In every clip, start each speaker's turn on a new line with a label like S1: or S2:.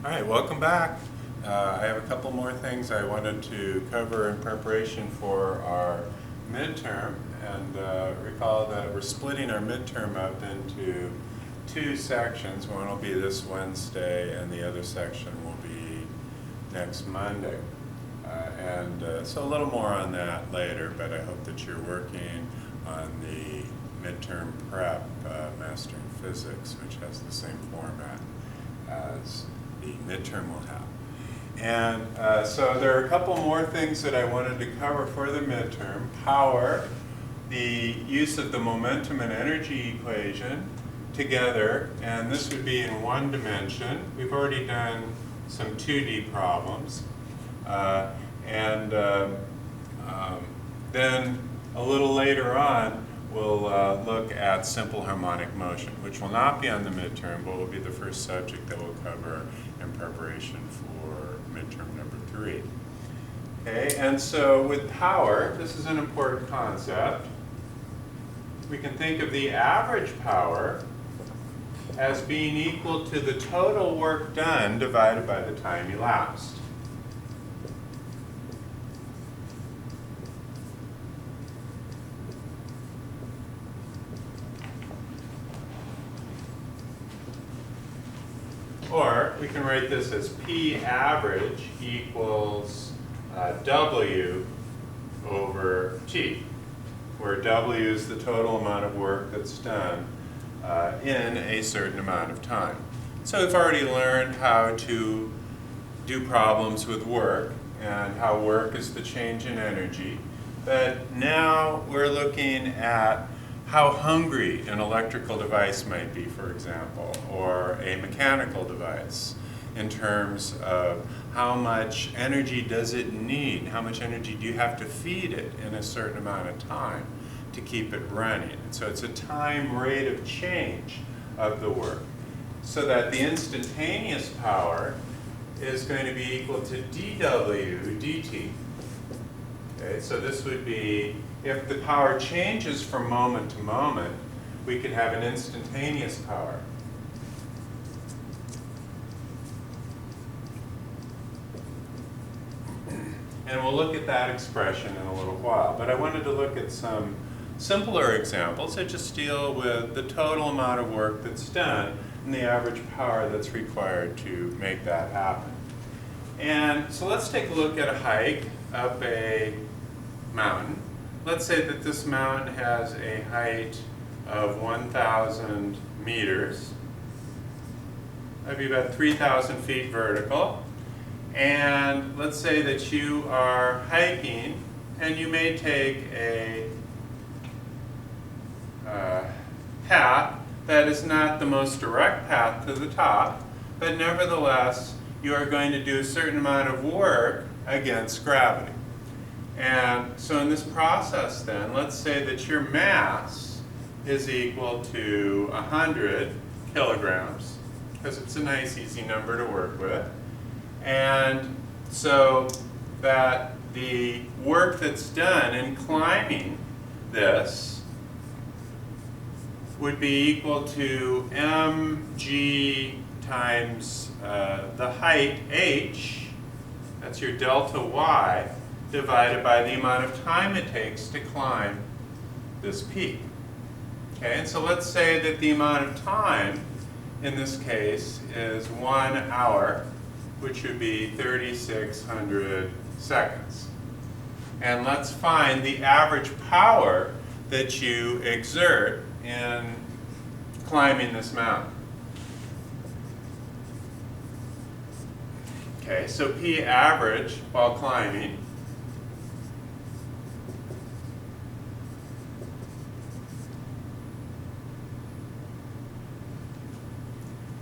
S1: All right, welcome back. I have a couple more things I wanted to cover in preparation for our midterm. And recall that we're splitting our midterm up into two sections. One will be this Wednesday, and the other section will be next Monday. So a little more on that later, but I hope that you're working on the midterm prep, Mastering Physics, which has the same format as the midterm will have. And so there are a couple more things that I wanted to cover for the midterm. Power, the use of the momentum and energy equation together, and this would be in one dimension. We've already done some 2D problems. Then a little later on, we'll look at simple harmonic motion, which will not be on the midterm, but will be the first subject that we'll cover in preparation for midterm number 3. Okay, and so with power, this is an important concept. We can think of the average power as being equal to the total work done divided by the time elapsed. Or we can write this as P average equals W over T, where W is the total amount of work that's done in a certain amount of time. So we've already learned how to do problems with work and how work is the change in energy. But now we're looking at how hungry an electrical device might be, for example, or a mechanical device, in terms of how much energy does it need, how much energy do you have to feed it in a certain amount of time to keep it running. And so it's a time rate of change of the work, so that the instantaneous power is going to be equal to dW dt. Okay, so this would be, if the power changes from moment to moment, we could have an instantaneous power. And we'll look at that expression in a little while. But I wanted to look at some simpler examples that just deal with the total amount of work that's done and the average power that's required to make that happen. And so let's take a look at a hike up a mountain. Let's say that this mountain has a height of 1,000 meters. That'd be about 3,000 feet vertical. And let's say that you are hiking, and you may take a path that is not the most direct path to the top, but nevertheless, you are going to do a certain amount of work against gravity. And so in this process then, let's say that your mass is equal to 100 kilograms, because it's a nice easy number to work with. And so that the work that's done in climbing this would be equal to mg times the height h, that's your delta y, divided by the amount of time it takes to climb this peak. Okay, and so let's say that the amount of time in this case is 1 hour, which would be 3,600 seconds. And let's find the average power that you exert in climbing this mountain. Okay, so P average while climbing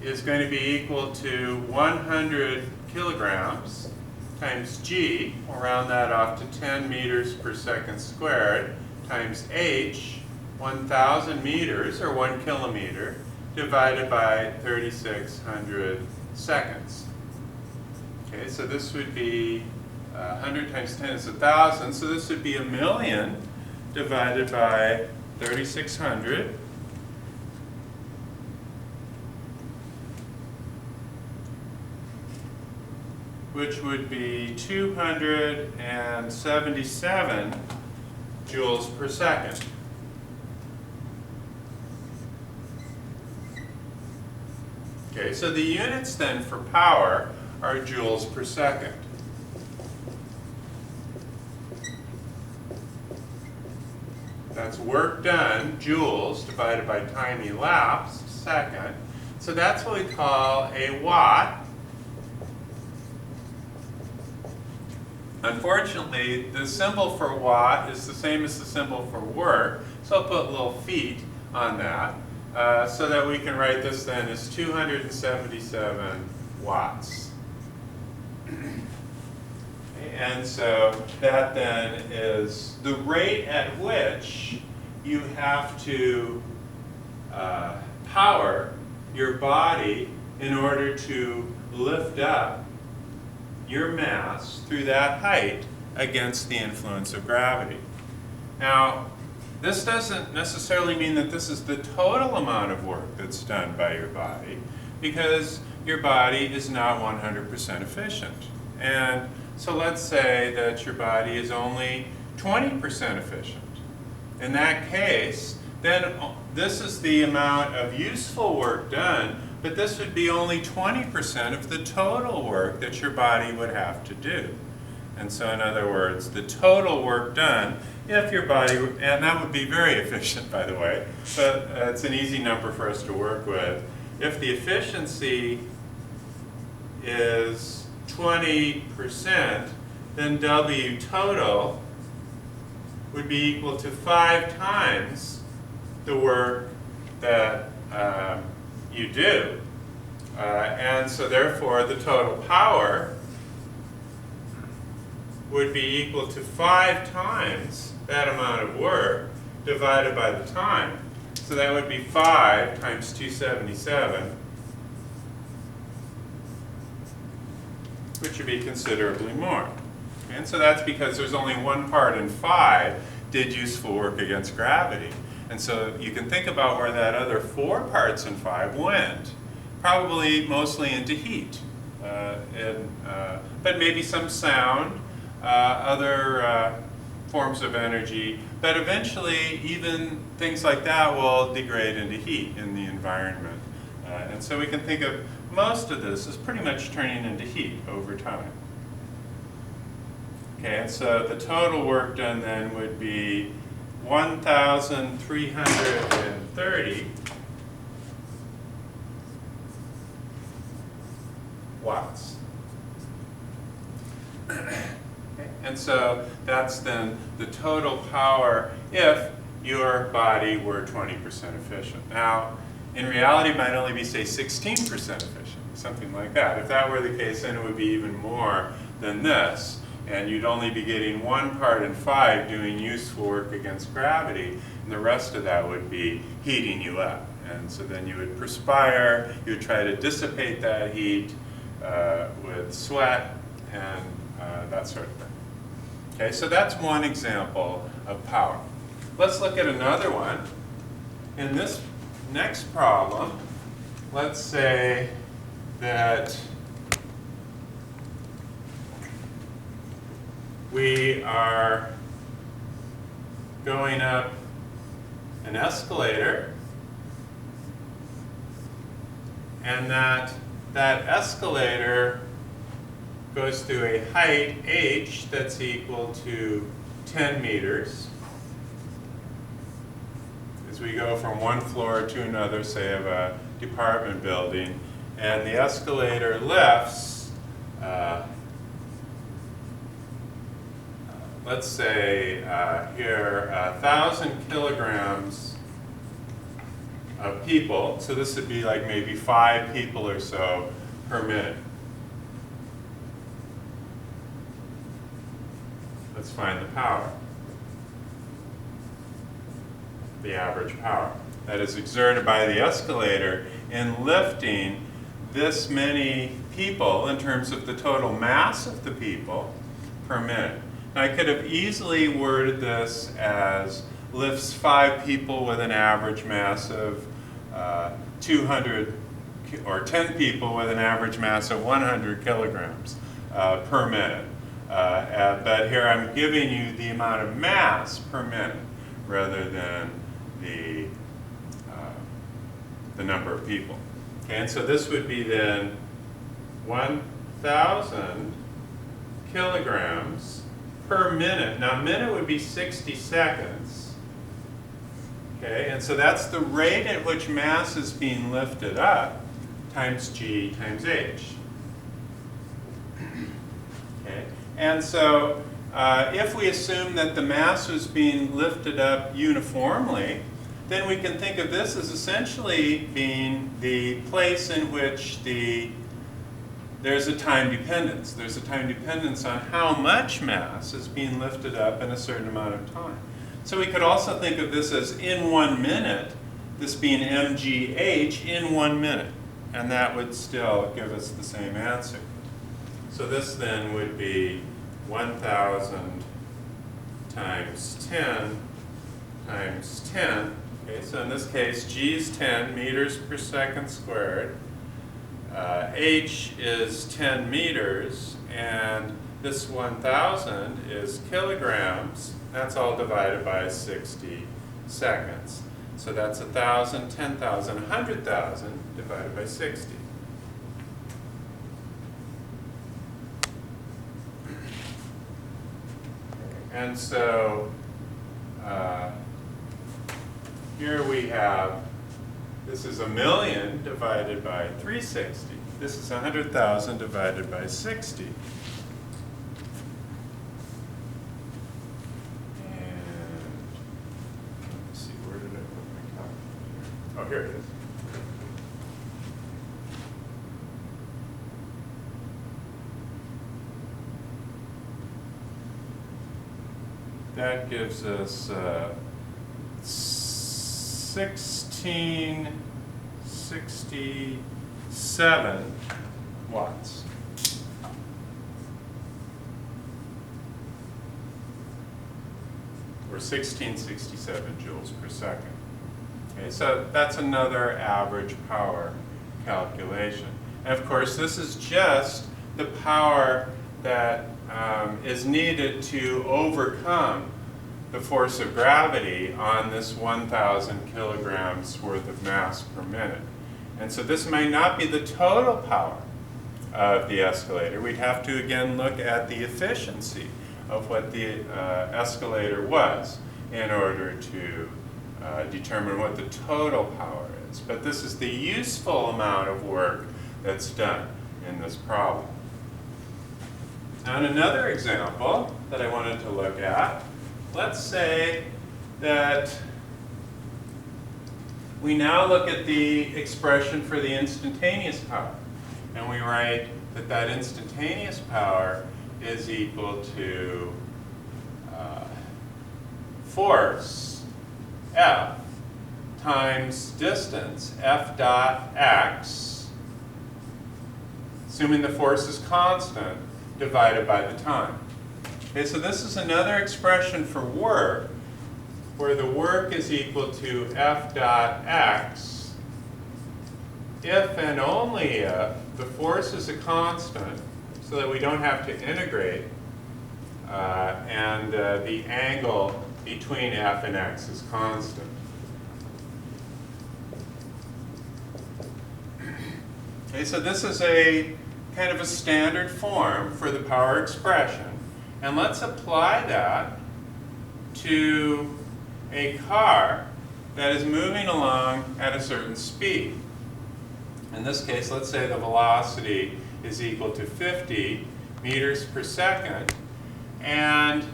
S1: is going to be equal to 100 kilograms times g, we'll round that off to 10 meters per second squared, times h, 1,000 meters, or 1 kilometer, divided by 3,600 seconds. Okay, so this would be 100 times 10 is 1,000, so this would be 1,000,000 divided by 3,600. which would be 277 joules per second. Okay, so the units then for power are joules per second. That's work done, joules, divided by time elapsed, second. So that's what we call a watt. Unfortunately, the symbol for watt is the same as the symbol for work, so I'll put little feet on that, so that we can write this then as 277 watts. And so that then is the rate at which you have to power your body in order to lift up your mass through that height against the influence of gravity. Now, this doesn't necessarily mean that this is the total amount of work that's done by your body, because your body is not 100% efficient. And so let's say that your body is only 20% efficient. In that case, then this is the amount of useful work done, but this would be only 20% of the total work that your body would have to do. And so in other words, the total work done, if your body, and that would be very efficient by the way, but it's an easy number for us to work with. If the efficiency is 20%, then W total would be equal to 5 times the work that you do. And so therefore the total power would be equal to 5 times that amount of work divided by the time. So that would be 5 times 277, which would be considerably more. And so that's because there's only one part in 5 did useful work against gravity. And so you can think about where that other 4 parts in 5 went. Probably mostly into heat, but maybe some sound, other forms of energy. But eventually, even things like that will degrade into heat in the environment. And so we can think of most of this as pretty much turning into heat over time. Okay, and so the total work done then would be 1,330 watts. And so that's then the total power if your body were 20% efficient. Now, in reality, it might only be, say, 16% efficient, something like that. If that were the case, then it would be even more than this. And you'd only be getting 1 part in 5 doing useful work against gravity, and the rest of that would be heating you up. And so then you would perspire, you would try to dissipate that heat with sweat and that sort of thing. Okay, so that's one example of power. Let's look at another one. In this next problem, let's say that we are going up an escalator, and that escalator goes through a height h that's equal to 10 meters. As we go from one floor to another, say of a department building, and the escalator lifts, let's say here 1,000 kilograms of people. So this would be like maybe 5 people or so per minute. Let's find the power, the average power that is exerted by the escalator in lifting this many people in terms of the total mass of the people per minute. Now, I could have easily worded this as lifts 5 people with an average mass of 200, or 10 people with an average mass of 100 kilograms. per minute. But here I'm giving you the amount of mass per minute rather than the number of people. Okay, and so this would be then 1,000 kilograms per minute. Now, minute would be 60 seconds. Okay, and so that's the rate at which mass is being lifted up times g times h. Okay, and so if we assume that the mass was being lifted up uniformly, then we can think of this as essentially being the place in which there's a time dependence. There's a time dependence on how much mass is being lifted up in a certain amount of time. So we could also think of this as in 1 minute, this being mgh in 1 minute. And that would still give us the same answer. So this then would be 1,000 times 10 times 10. Okay, so in this case, g is 10 meters per second squared. H is 10 meters, and this 1,000 is kilograms. That's all divided by 60 seconds. So that's 1,000, 10,000, 100,000 divided by 60. And so here we have, this is 1,000,000 divided by 360. This is 100,000 divided by 60. And let's see, where did I put my calculator? Oh, here it is. That gives us 1667 watts. Or 1667 joules per second. Okay, so that's another average power calculation. And of course, this is just the power that is needed to overcome the force of gravity on this 1,000 kilograms worth of mass per minute. And so this may not be the total power of the escalator. We'd have to again look at the efficiency of what the escalator was in order to determine what the total power is. But this is the useful amount of work that's done in this problem. Now, in another example that I wanted to look at, let's say that we now look at the expression for the instantaneous power. And we write that that instantaneous power is equal to force F times distance F dot x, assuming the force is constant, divided by the time. Okay, so this is another expression for work where the work is equal to F dot x if and only if the force is a constant, so that we don't have to integrate, and the angle between F and x is constant. Okay, so this is a kind of a standard form for the power expression. And let's apply that to a car that is moving along at a certain speed. In this case, let's say the velocity is equal to 50 meters per second, and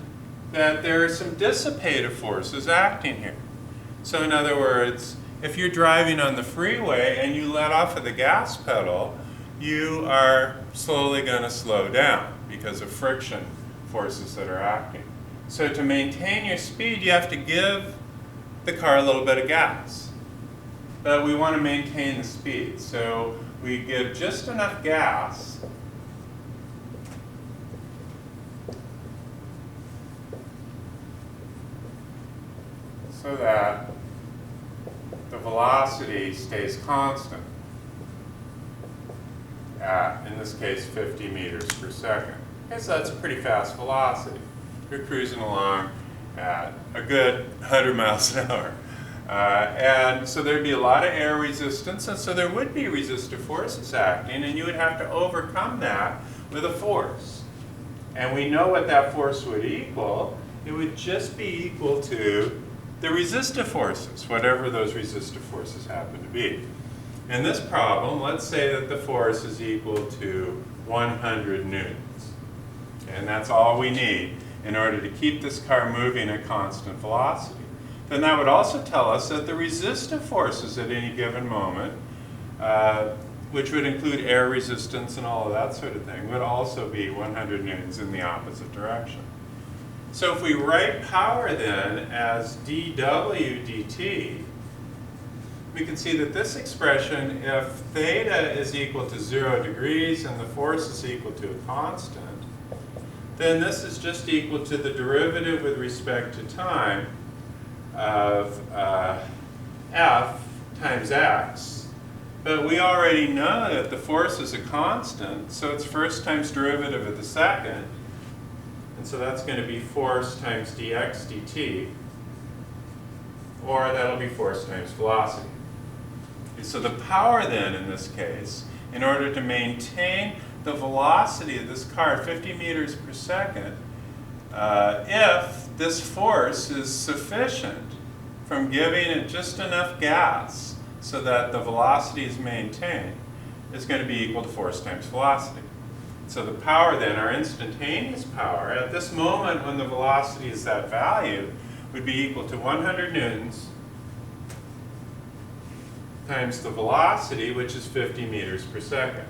S1: that there are some dissipative forces acting here. So in other words, if you're driving on the freeway and you let off of the gas pedal, you are slowly going to slow down because of friction forces that are acting. So to maintain your speed, you have to give the car a little bit of gas. But we want to maintain the speed. So we give just enough gas so that the velocity stays constant. at, in this case, 50 meters per second. Okay, so that's a pretty fast velocity. You're cruising along at a good 100 miles an hour. And so there'd be a lot of air resistance, and so there would be resistive forces acting, and you would have to overcome that with a force. And we know what that force would equal. It would just be equal to the resistive forces, whatever those resistive forces happen to be. In this problem, let's say that the force is equal to 100 newtons. And that's all we need in order to keep this car moving at constant velocity. Then that would also tell us that the resistive forces at any given moment, which would include air resistance and all of that sort of thing, would also be 100 newtons in the opposite direction. So if we write power then as dw dt, we can see that this expression, if theta is equal to 0 degrees and the force is equal to a constant, then this is just equal to the derivative with respect to time of f times x. But we already know that the force is a constant, so it's first times derivative of the second. And so that's going to be force times dx dt, or that'll be force times velocity. So the power then in this case, in order to maintain the velocity of this car at 50 meters per second, if this force is sufficient from giving it just enough gas so that the velocity is maintained, is going to be equal to force times velocity. So the power then, our instantaneous power, at this moment when the velocity is that value, would be equal to 100 newtons times the velocity, which is 50 meters per second.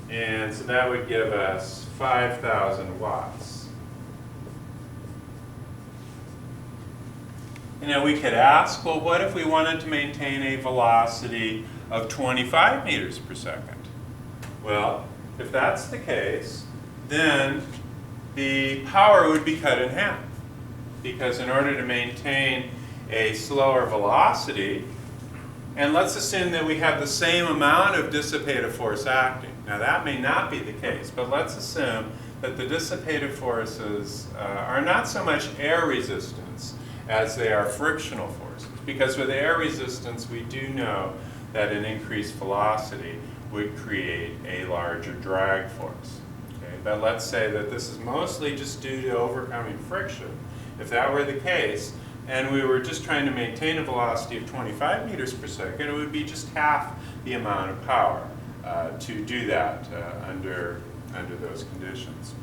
S1: And so that would give us 5,000 watts. And now we could ask, well, what if we wanted to maintain a velocity of 25 meters per second? Well, if that's the case, then the power would be cut in half. Because in order to maintain a slower velocity, and let's assume that we have the same amount of dissipative force acting. Now that may not be the case, but let's assume that the dissipative forces are not so much air resistance as they are frictional forces. Because with air resistance, we do know that an increased velocity would create a larger drag force. Okay? But let's say that this is mostly just due to overcoming friction. If that were the case, and we were just trying to maintain a velocity of 25 meters per second, it would be just half the amount of power to do that under those conditions.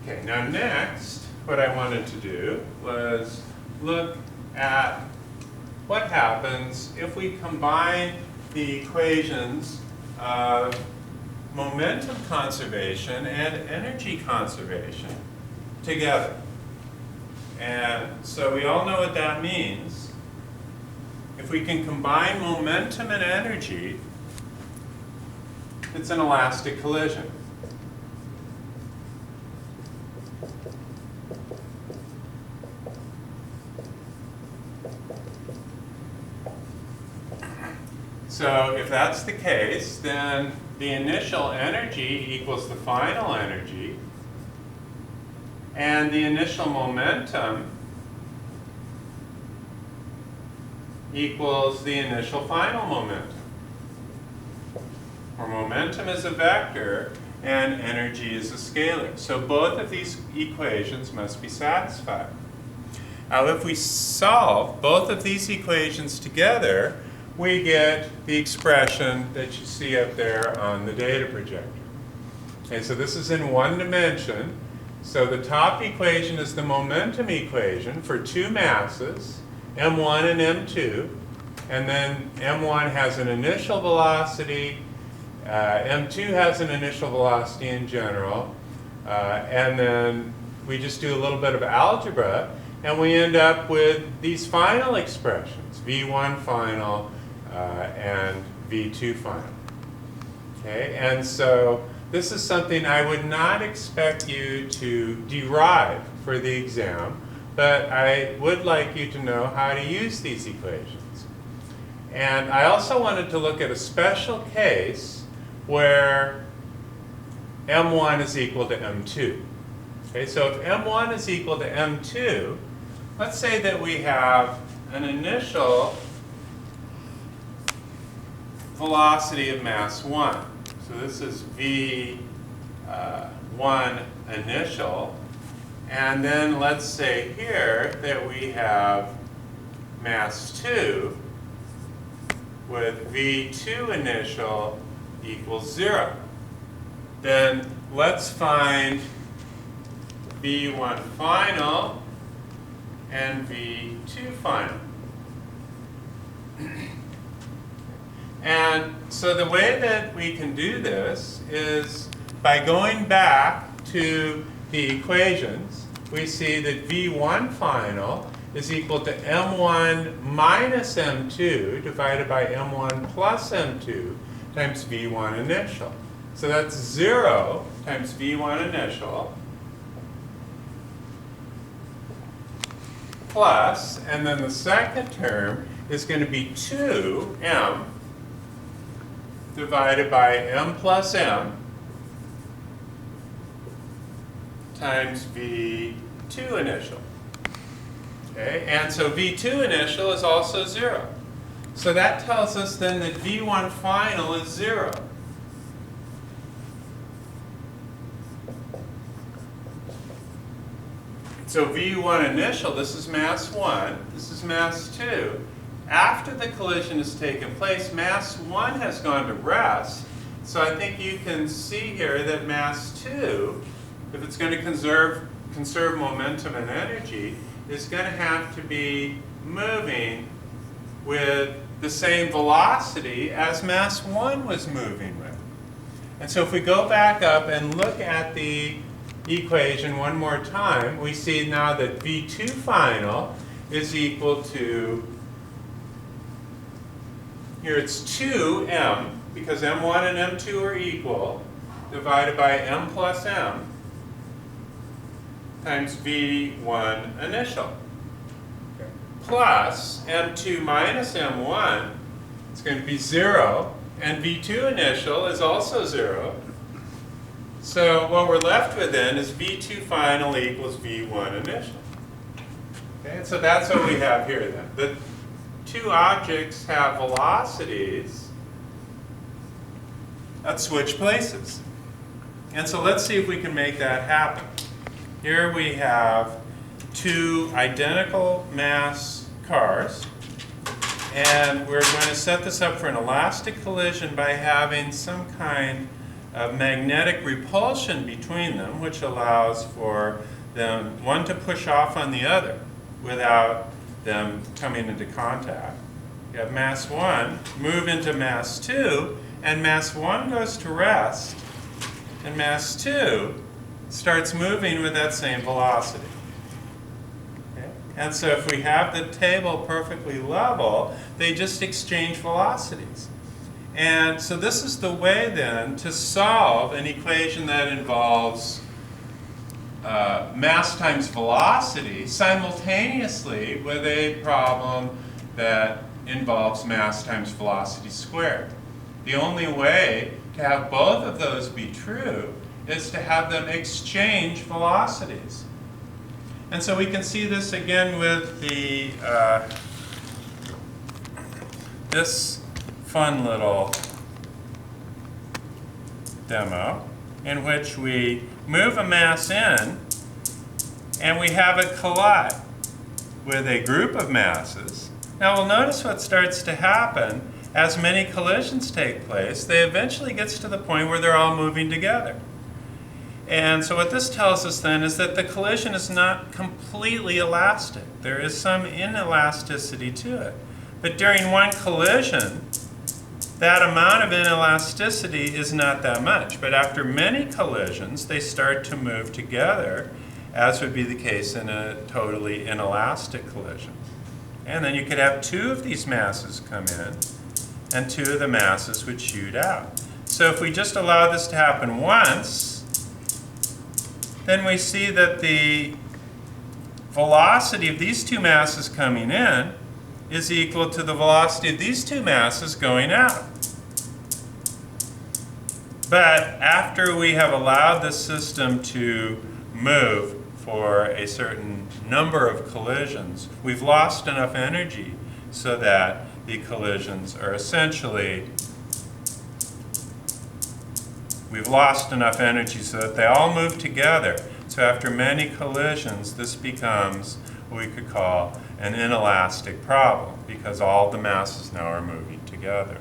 S1: Okay, now next, what I wanted to do was look at what happens if we combine the equations of momentum conservation and energy conservation together. And so we all know what that means. If we can combine momentum and energy, it's an elastic collision. So if that's the case, then the initial energy equals the final energy, and the initial momentum equals the initial final momentum. Where momentum is a vector and energy is a scalar. So both of these equations must be satisfied. Now if we solve both of these equations together, we get the expression that you see up there on the data projector. Okay, so this is in one dimension. So the top equation is the momentum equation for two masses, m1 and m2. And then m1 has an initial velocity, m2 has an initial velocity in general, and then we just do a little bit of algebra, and we end up with these final expressions, v1 final and v2 final. Okay, and so this is something I would not expect you to derive for the exam, but I would like you to know how to use these equations. And I also wanted to look at a special case where m1 is equal to m2. Okay, so if m1 is equal to m2, let's say that we have an initial velocity of mass 1. So this is v1 initial. And then let's say here that we have mass 2 with v2 initial equals 0. Then let's find v1 final and v2 final. And so the way that we can do this is by going back to the equations. We see that v1 final is equal to m1 minus m2 divided by m1 plus m2 times v1 initial. So that's 0 times v1 initial plus, and then the second term is going to be 2m divided by m plus m times v2 initial. Okay, and so v2 initial is also 0. So that tells us then that v1 final is 0. So v1 initial, this is mass 1, this is mass 2. After the collision has taken place, mass 1 has gone to rest. So I think you can see here that mass 2, if it's going to conserve momentum and energy, is going to have to be moving with the same velocity as mass 1 was moving with. And so if we go back up and look at the equation one more time, we see now that v2 final is equal to, here it's 2m, because m1 and m2 are equal, divided by m plus m times v1 initial. Okay. Plus m2 minus m1 is going to be 0, and v2 initial is also 0. So what we're left with then is v2 final equals v1 initial. Okay, and so that's what we have here then. The two objects have velocities that switch places. And so let's see if we can make that happen. Here we have two identical mass cars, and we're going to set this up for an elastic collision by having some kind of magnetic repulsion between them, which allows for them, one to push off on the other without them coming into contact. You have mass 1 move into mass 2, and mass 1 goes to rest, and mass 2 starts moving with that same velocity. Okay? And so if we have the table perfectly level, they just exchange velocities. And so this is the way then to solve an equation that involves mass times velocity simultaneously with a problem that involves mass times velocity squared. The only way to have both of those be true is to have them exchange velocities. And so we can see this again with the this fun little demo in which we move a mass in and we have it collide with a group of masses. Now we'll notice what starts to happen as many collisions take place. They eventually gets to the point where they're all moving together. And so what this tells us then is that the collision is not completely elastic. There is some inelasticity to it. But during one collision, that amount of inelasticity is not that much. But after many collisions, they start to move together, as would be the case in a totally inelastic collision. And then you could have two of these masses come in, and two of the masses would shoot out. So if we just allow this to happen once, then we see that the velocity of these two masses coming in is equal to the velocity of these two masses going out. But after we have allowed the system to move for a certain number of collisions, we've lost enough energy so that the collisions are essentially, we've lost enough energy so that they all move together. So after many collisions, this becomes what we could call an inelastic problem because all the masses now are moving together.